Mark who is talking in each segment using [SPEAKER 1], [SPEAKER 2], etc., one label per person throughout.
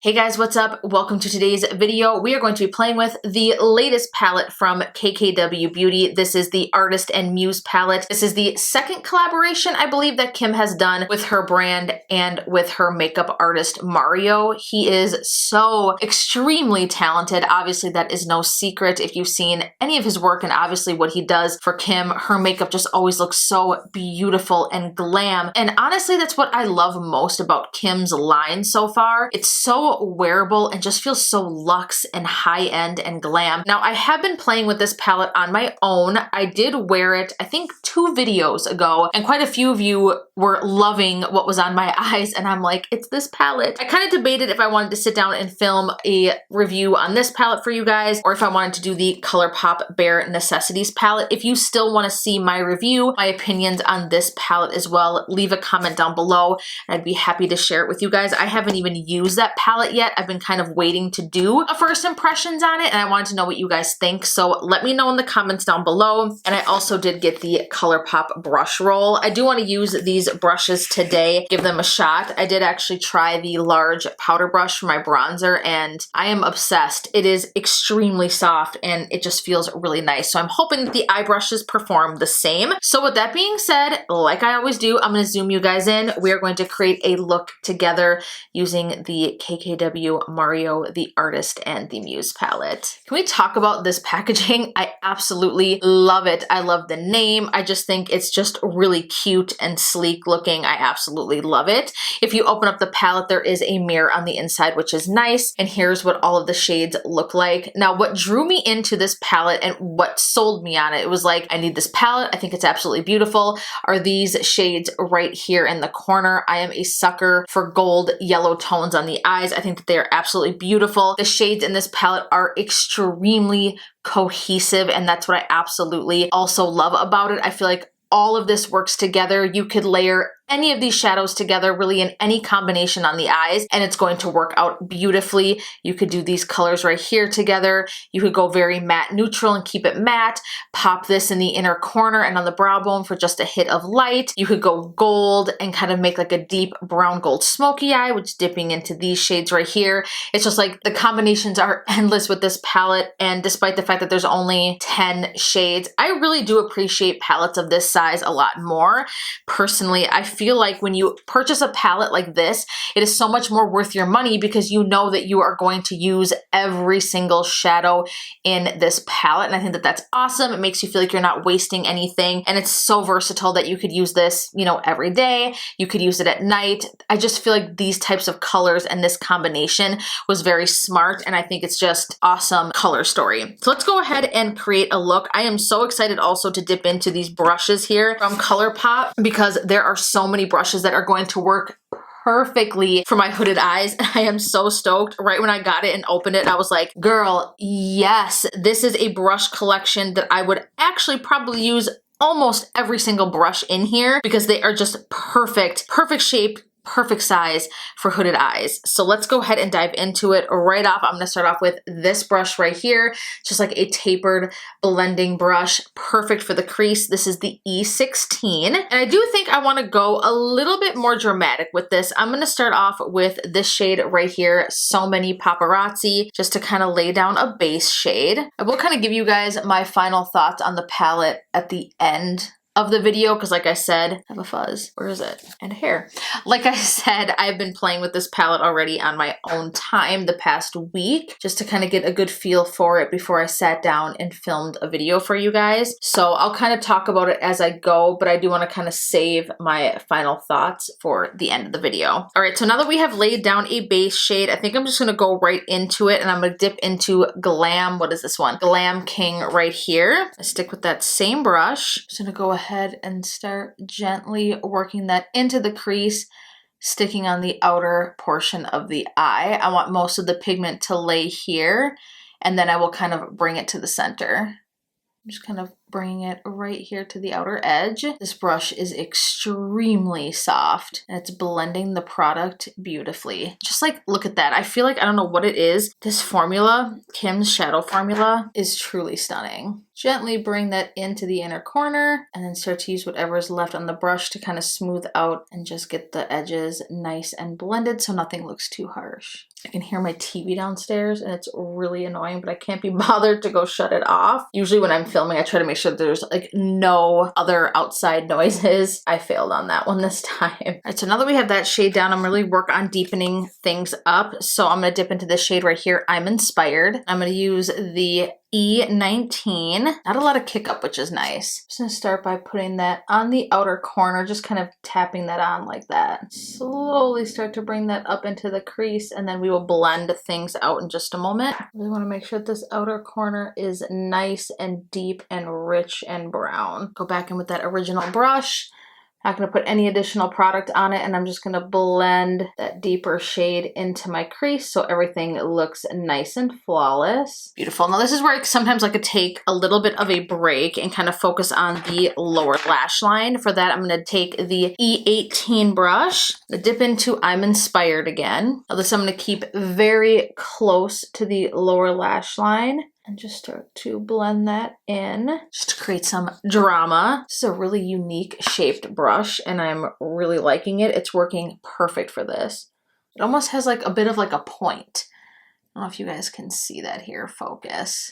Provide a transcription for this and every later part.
[SPEAKER 1] Hey guys, what's up? Welcome to today's video. We are going to be playing with the latest palette from KKW Beauty. This is the Artist and Muse palette. This is the second collaboration I believe that Kim has done with her brand and with her makeup artist Mario. He is so extremely talented. Obviously, that is no secret if you've seen any of his work, and obviously what he does for Kim. Her makeup just always looks so beautiful and glam. And honestly, that's what I love most about Kim's line so far. It's so wearable and just feels so luxe and high-end and glam. Now, I have been playing with this palette on my own. I did wear it, I think, 2 videos ago, and quite a few of you were loving what was on my eyes, and I'm like, it's this palette. I kind of debated if I wanted to sit down and film a review on this palette for you guys, or if I wanted to do the ColourPop Bare Necessities palette. If you still want to see my review, my opinions on this palette as well, leave a comment down below, and I'd be happy to share it with you guys. I haven't even used that palette yet. I've been kind of waiting to do a first impressions on it, and I wanted to know what you guys think, so let me know in the comments down below. And I also did get the ColourPop brush roll. I do want to use these brushes today, give them a shot. I did actually try the large powder brush for my bronzer, and I am obsessed. It is extremely soft, and it just feels really nice, so I'm hoping that the eye brushes perform the same. So with that being said, like I always do, I'm going to zoom you guys in. We are going to create a look together using the KKW Mario, the Artist and the Muse palette. Can we talk about this packaging? I absolutely love it. I love the name. I just think it's just really cute and sleek looking. I absolutely love it. If you open up the palette, there is a mirror on the inside, which is nice. And here's what all of the shades look like. Now, what drew me into this palette and what sold me on it, it was like, I need this palette. I think it's absolutely beautiful. Are these shades right here in the corner? I am a sucker for gold yellow tones on the eyes. I think that they are absolutely beautiful. The shades in this palette are extremely cohesive, and that's what I absolutely also love about it. I feel like all of this works together. You could layer any of these shadows together really in any combination on the eyes, and it's going to work out beautifully. You could do these colors right here together. You could go very matte neutral and keep it matte. Pop this in the inner corner and on the brow bone for just a hit of light. You could go gold and kind of make like a deep brown gold smoky eye, which dipping into these shades right here. It's just like the combinations are endless with this palette, and despite the fact that there's only 10 shades, I really do appreciate palettes of this size a lot more. Personally, I feel like when you purchase a palette like this, it is so much more worth your money because you know that you are going to use every single shadow in this palette. And I think that that's awesome. It makes you feel like you're not wasting anything. And it's so versatile that you could use this, you know, every day. You could use it at night. I just feel like these types of colors and this combination was very smart. And I think it's just awesome color story. So let's go ahead and create a look. I am so excited also to dip into these brushes here from ColourPop because there are so many brushes that are going to work perfectly for my hooded eyes. I am so stoked. Right when I got it and opened it, I was like, girl, yes, this is a brush collection that I would actually probably use almost every single brush in here because they are just perfect shape, perfect size for hooded eyes. So let's go ahead and dive into it right off. I'm gonna start off with this brush right here, just like a tapered blending brush, perfect for the crease. This is the E16. And I do think I wanna go a little bit more dramatic with this. I'm gonna start off with this shade right here, So Many Paparazzi, just to kind of lay down a base shade. I will kind of give you guys my final thoughts on the palette at the end of the video, because like I said, I have a fuzz. Where is it? And hair. Like I said, I've been playing with this palette already on my own time the past week, just to kind of get a good feel for it before I sat down and filmed a video for you guys. So I'll kind of talk about it as I go, but I do want to kind of save my final thoughts for the end of the video. All right, so now that we have laid down a base shade, I think I'm just going to go right into it, and I'm going to dip into Glam. What is this one? Glam King right here. I stick with that same brush. Just going to go ahead and start gently working that into the crease, sticking on the outer portion of the eye. I want most of the pigment to lay here, and then I will kind of bring it to the center. Just kind of bringing it right here to the outer edge. This brush is extremely soft and it's blending the product beautifully. Just like, look at that. I feel like, I don't know what it is. This formula, Kim's shadow formula, is truly stunning. Gently bring that into the inner corner and then start to use whatever is left on the brush to kind of smooth out and just get the edges nice and blended so nothing looks too harsh. I can hear my TV downstairs and it's really annoying, but I can't be bothered to go shut it off. Usually when I'm filming, I try to make sure there's like no other outside noises. I failed on that one this time. All right, so now that we have that shade down, I'm really work on deepening things up. So I'm gonna dip into this shade right here, I'm Inspired. I'm gonna use the E19. Not a lot of kick up, which is nice. I'm just gonna start by putting that on the outer corner, just kind of tapping that on like that. Slowly start to bring that up into the crease, and then we will blend things out in just a moment. We want to make sure that this outer corner is nice and deep and rich and brown. Go back in with that original brush. Not going to put any additional product on it, and I'm just going to blend that deeper shade into my crease so everything looks nice and flawless. Beautiful. Now this is where I sometimes like to take a little bit of a break and kind of focus on the lower lash line. For that, I'm going to take the E18 brush, dip into I'm Inspired again. Now this I'm going to keep very close to the lower lash line. And just start to blend that in, just to create some drama. This is a really unique shaped brush and I'm really liking it. It's working perfect for this. It almost has like a bit of like a point. I don't know if you guys can see that here, focus.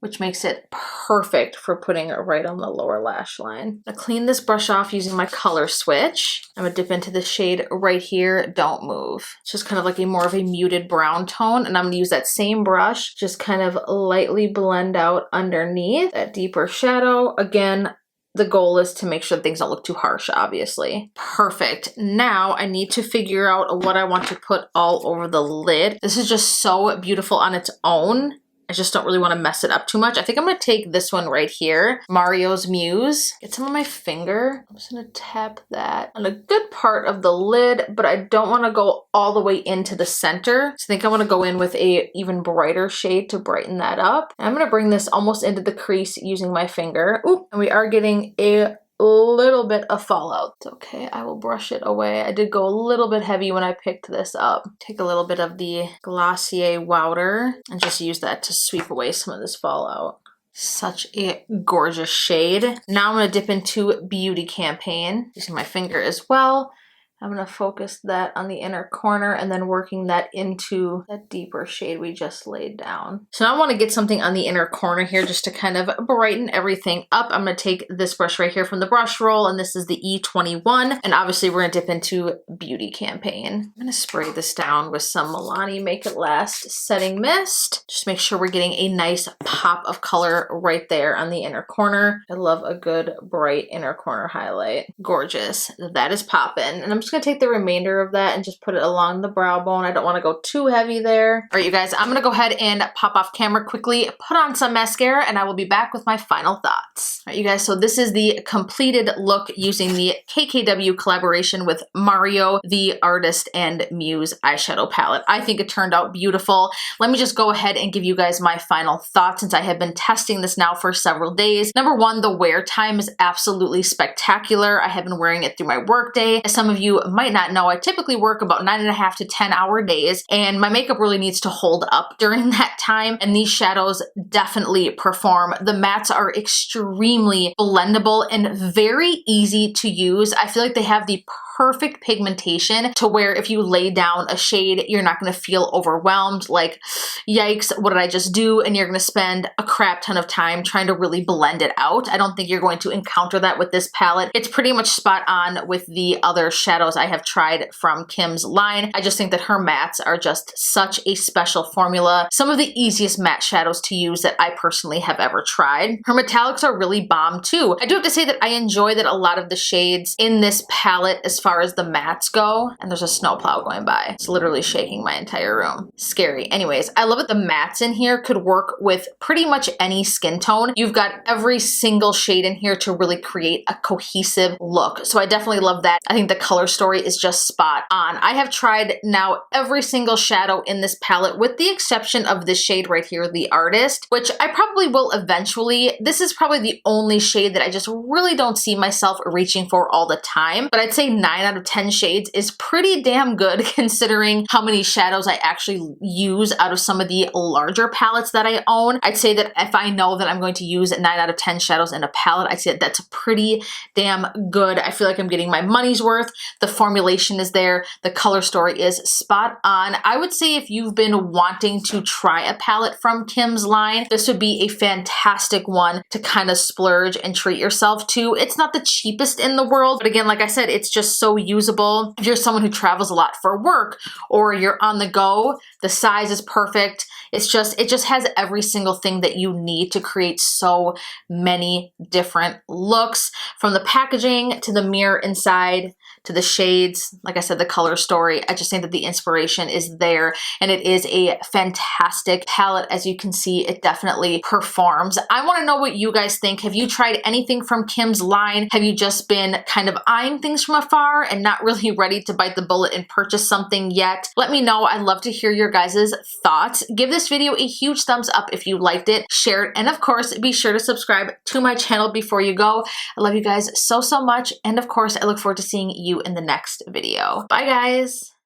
[SPEAKER 1] Which makes it perfect for putting it right on the lower lash line. I'm gonna clean this brush off using my color switch. I'm gonna dip into the shade right here, Don't Move. It's just kind of like a more of a muted brown tone, and I'm gonna use that same brush, just kind of lightly blend out underneath that deeper shadow. Again, the goal is to make sure things don't look too harsh, obviously. Perfect. Now I need to figure out what I want to put all over the lid. This is just so beautiful on its own. I just don't really want to mess it up too much. I think I'm going to take this one right here, Mario's Muse. Get some on my finger. I'm just going to tap that on a good part of the lid, but I don't want to go all the way into the center. So I think I want to go in with a even brighter shade to brighten that up. And I'm going to bring this almost into the crease using my finger. Ooh, and we are getting a little bit of fallout. It's okay, I will brush it away. I did go a little bit heavy when I picked this up. Take a little bit of the Glossier Wowder and just use that to sweep away some of this fallout. Such a gorgeous shade. Now I'm going to dip into Beauty Campaign using my finger as well. I'm going to focus that on the inner corner and then working that into that deeper shade we just laid down. So now I want to get something on the inner corner here just to kind of brighten everything up. I'm going to take this brush right here from the brush roll, and this is the E21. And obviously we're going to dip into Beauty Campaign. I'm going to spray this down with some Milani Make It Last Setting Mist. Just make sure we're getting a nice pop of color right there on the inner corner. I love a good bright inner corner highlight. Gorgeous. That is popping. And I'm just gonna take the remainder of that and just put it along the brow bone. I don't want to go too heavy there. All right, you guys, I'm gonna go ahead and pop off camera quickly, put on some mascara, and I will be back with my final thoughts. All right, you guys, so this is the completed look using the KKW collaboration with Mario, the Artist and Muse eyeshadow palette. I think it turned out beautiful. Let me just go ahead and give you guys my final thoughts since I have been testing this now for several days. Number one, the wear time is absolutely spectacular. I have been wearing it through my work day. As some of you might not know, I typically work about 9.5 to 10-hour days, and my makeup really needs to hold up during that time, and these shadows definitely perform. The mattes are extremely blendable and very easy to use. I feel like they have the perfect pigmentation to where if you lay down a shade, you're not going to feel overwhelmed like, yikes, what did I just do? And you're going to spend a crap ton of time trying to really blend it out. I don't think you're going to encounter that with this palette. It's pretty much spot on with the other shadows I have tried from Kim's line. I just think that her mattes are just such a special formula. Some of the easiest matte shadows to use that I personally have ever tried. Her metallics are really bomb too. I do have to say that I enjoy that a lot of the shades in this palette as far as the mattes go, and there's a snowplow going by. It's literally shaking my entire room. Scary. Anyways, I love that the mattes in here could work with pretty much any skin tone. You've got every single shade in here to really create a cohesive look. So I definitely love that. I think the color story is just spot on. I have tried now every single shadow in this palette with the exception of this shade right here, the Artist, which I probably will eventually. This is probably the only shade that I just really don't see myself reaching for all the time, but I'd say 9 out of 10 shades is pretty damn good considering how many shadows I actually use out of some of the larger palettes that I own. I'd say that if I know that I'm going to use 9 out of 10 shadows in a palette, I'd say that that's pretty damn good. I feel like I'm getting my money's worth. The formulation is there. The color story is spot on. I would say if you've been wanting to try a palette from Kim's line, this would be a fantastic one to kind of splurge and treat yourself to. It's not the cheapest in the world, but again, like I said, it's just so usable. If you're someone who travels a lot for work or you're on the go, the size is perfect. It just has every single thing that you need to create so many different looks, from the packaging to the mirror inside to the shades. Like I said, the color story, I just think that the inspiration is there, and it is a fantastic palette. As you can see, it definitely performs. I want to know what you guys think. Have you tried anything from Kim's line? Have you just been kind of eyeing things from afar and not really ready to bite the bullet and purchase something yet? Let me know. I'd love to hear your guys' thoughts. Give this video a huge thumbs up if you liked it, share it, and of course, be sure to subscribe to my channel before you go. I love you guys so, so much, and of course, I look forward to seeing you in the next video. Bye, guys!